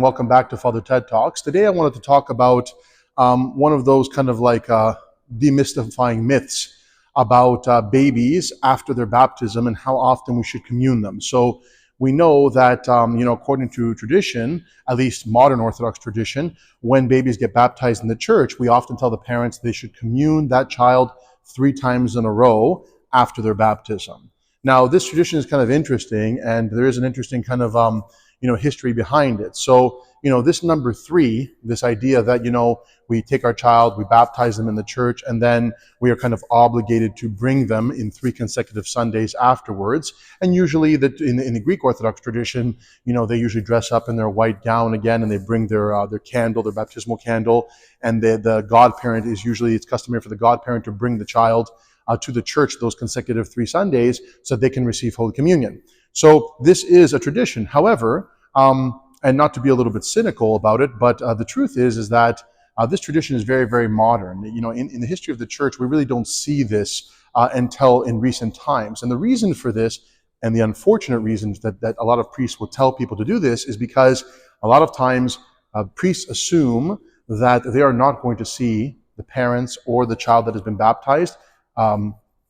and welcome back to Father Ted Talks. Today I wanted to talk about one of those kind of like demystifying myths about babies after their baptism and how often we should commune them. So we know that, according to tradition, at least modern Orthodox tradition, when babies get baptized in the church, we often tell the parents they should commune that child 3 times in a row after their baptism. Now, this tradition is kind of interesting, and there is an interesting kind of history behind it. So, this number 3, this idea that, we take our child, we baptize them in the church, and then we are kind of obligated to bring them in 3 consecutive Sundays afterwards. And usually in the Greek Orthodox tradition, they usually dress up in their white gown again, and they bring their candle, their baptismal candle. And the godparent it's customary for the godparent to bring the child to the church those consecutive 3 Sundays so that they can receive Holy Communion. So this is a tradition. However, and not to be a little bit cynical about it, but the truth is that this tradition is very, very modern. In the history of the church, we really don't see this until in recent times. And the reason for this, and the unfortunate reasons that a lot of priests will tell people to do this, is because a lot of times priests assume that they are not going to see the parents or the child that has been baptized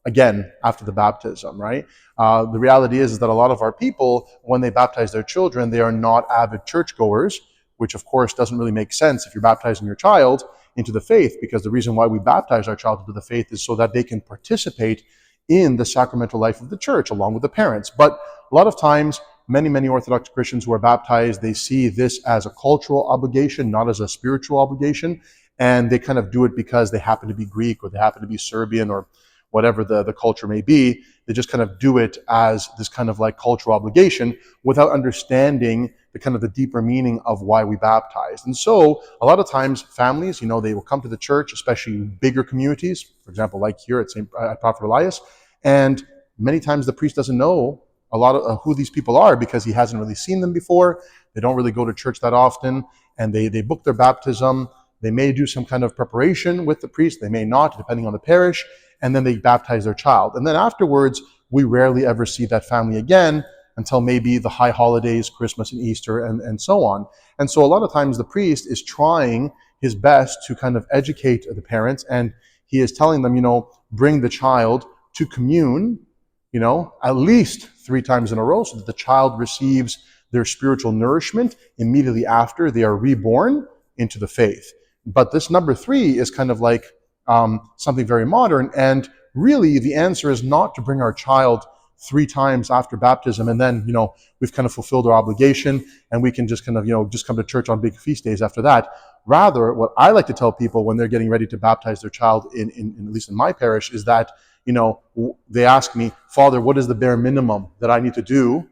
again after the baptism, right? The reality is that a lot of our people, when they baptize their children, they are not avid churchgoers, which of course doesn't really make sense if you're baptizing your child into the faith, because the reason why we baptize our child into the faith is so that they can participate in the sacramental life of the church along with the parents. But a lot of times, many Orthodox Christians who are baptized, they see this as a cultural obligation, not as a spiritual obligation, and they kind of do it because they happen to be Greek or they happen to be Serbian or whatever the culture may be. They just kind of do it as this kind of like cultural obligation without understanding the kind of the deeper meaning of why we baptize. And so a lot of times families, they will come to the church, especially bigger communities, for example, like here at Prophet Elias, and many times the priest doesn't know a lot of who these people are because he hasn't really seen them before. They don't really go to church that often, and they book their baptism. They may do some kind of preparation with the priest, they may not, depending on the parish, and then they baptize their child. And then afterwards, we rarely ever see that family again until maybe the high holidays, Christmas and Easter, and so on. And so a lot of times the priest is trying his best to kind of educate the parents, and he is telling them, bring the child to commune, at least 3 times in a row so that the child receives their spiritual nourishment immediately after they are reborn into the faith. But this number 3 is kind of like something very modern, and really the answer is not to bring our child 3 times after baptism and then we've kind of fulfilled our obligation and we can just kind of just come to church on big feast days after that. Rather, what I like to tell people when they're getting ready to baptize their child in at least in my parish is that they ask me, Father, what is the bare minimum that I need to do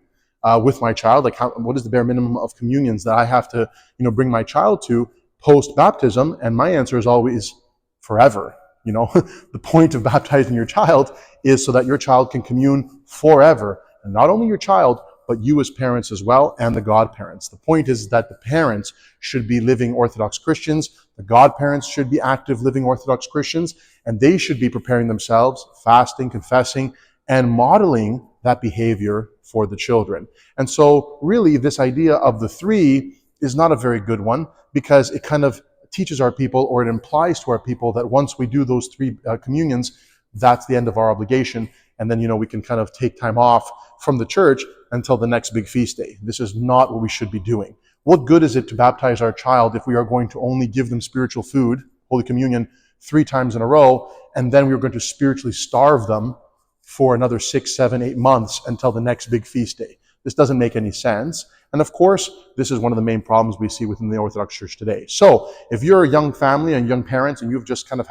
with my child? Like what is the bare minimum of communions that I have to bring my child to post baptism? And my answer is always forever. The point of baptizing your child is so that your child can commune forever. And not only your child, but you as parents as well, and the godparents. The point is that the parents should be living Orthodox Christians, the godparents should be active living Orthodox Christians, and they should be preparing themselves, fasting, confessing, and modeling that behavior for the children. And so really this idea of the 3 is not a very good one, because it kind of teaches our people, or it implies to our people, that once we do those 3 communions, that's the end of our obligation, and then we can kind of take time off from the church until the next big feast day. This is not what we should be doing. What good is it to baptize our child if we are going to only give them spiritual food, Holy Communion, 3 times in a row, and then we're going to spiritually starve them for another 6, 7, 8 months until the next big feast day? This doesn't make any sense. And of course, this is one of the main problems we see within the Orthodox Church today. So if you're a young family and young parents and you've just kind of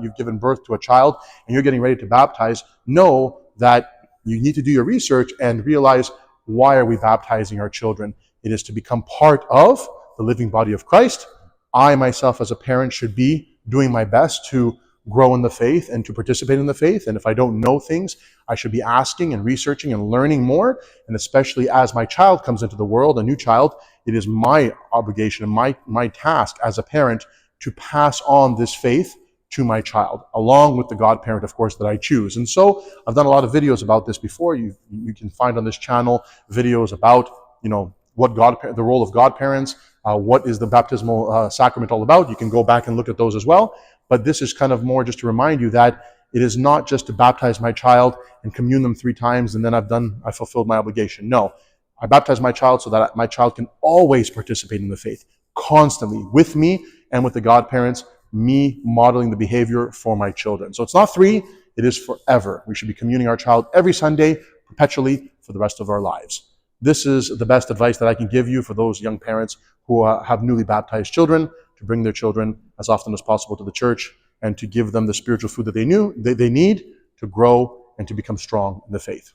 you've given birth to a child and you're getting ready to baptize, know that you need to do your research and realize, why are we baptizing our children? It is to become part of the living body of Christ. I myself as a parent should be doing my best to grow in the faith and to participate in the faith. And if I don't know things, I should be asking and researching and learning more. And especially as my child comes into the world, a new child, it is my obligation and my task as a parent to pass on this faith to my child, along with the godparent, of course, that I choose. And so I've done a lot of videos about this before. You can find on this channel videos about, the role of godparents, what is the baptismal sacrament all about. You can go back and look at those as well. But this is kind of more just to remind you that it is not just to baptize my child and commune them 3 times and then I fulfilled my obligation. No, I baptize my child so that my child can always participate in the faith, constantly, with me and with the godparents, me modeling the behavior for my children. So it's not 3, it is forever. We should be communing our child every Sunday, perpetually, for the rest of our lives. This is the best advice that I can give you for those young parents who have newly baptized children, to bring their children as often as possible to the church and to give them the spiritual food that they need to grow and to become strong in the faith.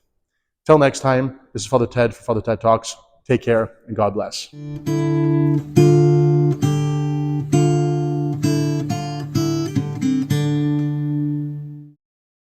Till next time, this is Father Ted for Father Ted Talks. Take care and God bless.